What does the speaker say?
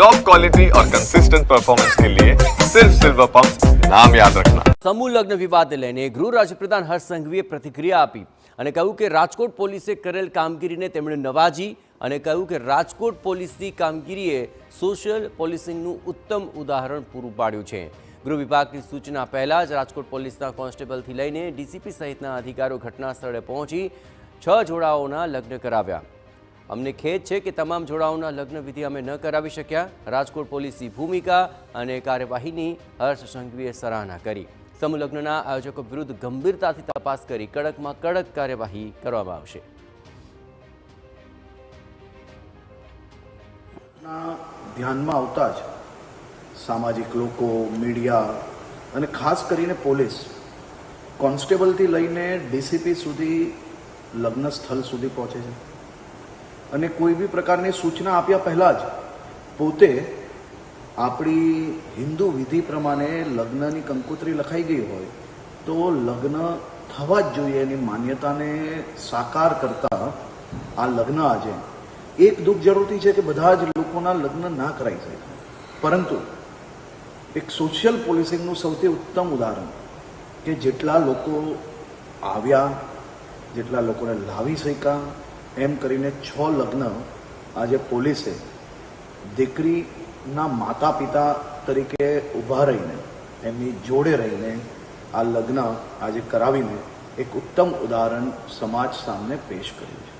Top quality और consistent performance के लिए सिर्फ सिल्वर पंप नाम याद रखना। समूह लग्न विवादને લઈને ગૃહ રાજ્યપ્રધાન હર્ષ સંઘવીએ પ્રતિક્રિયા આપી અને કહ્યું કે રાજકોટ પોલીસે કરેલ કામગીરીને તેમણે નવાજી અને કહ્યું કે રાજકોટ પોલીસની કામગીરીએ સોશિયલ પોલીસિંગનું ઉત્તમ ઉદાહરણ પૂરું પાડ્યું છે। ગૃહ વિભાગની સૂચના પહેલા જ રાજકોટ પોલીસના કોન્સ્ટેબલથી લઈને ડીસીપી સહિતના અધિકારીઓ ઘટના સ્થળે પહોંચી 6 જોડાઓના લગ્ન કરાવ્યા। અમને ખેદ છે કે તમામ જોડાઓના લગ્ન વિધિ અમે ન કરાવી શક્યા। રાજકોટ પોલીસની ભૂમિકા અને કાર્યવાહીની હર્ષ સંઘવીએ સરાહના કરી। સમૂહ લગ્નના આયોજકો વિરુદ્ધ ગંભીરતાથી તપાસ કરી કડકમાં કડક કાર્યવાહી કરવામાં આવશે। ધ્યાનમાં આવતા જ સામાજિક લોકો, મીડિયા અને ખાસ કરીને પોલીસ કોન્સ્ટેબલથી લઈને ડીસીપી સુધી લગ્ન સ્થળ સુધી પહોંચે છે અને કોઈ બી પ્રકારની સૂચના આપ્યા પહેલાં જ પોતે આપણી હિન્દુ વિધિ પ્રમાણે લગ્નની કંકોત્રી લખાઈ ગઈ હોય તો લગ્ન થવા જ જોઈએ એની માન્યતાને સાકાર કરતા આ લગ્ન આજે એક દુઃખ જરૂરી છે કે બધા જ લોકોના લગ્ન ના કરાઈ શકે, પરંતુ એક સોશિયલ પોલિસિંગનું સૌથી ઉત્તમ ઉદાહરણ કે જેટલા લોકો આવ્યા, જેટલા લોકોને લાવી શક્યા, એમ કરીને 6 લગ્ન આજે પોલીસે દીકરીના માતા પિતા તરીકે ઊભા રહીને એમની જોડે રહીને આ લગ્ન આજે કરાવીને એક ઉત્તમ ઉદાહરણ સમાજ સામે પેશ કર્યું છે।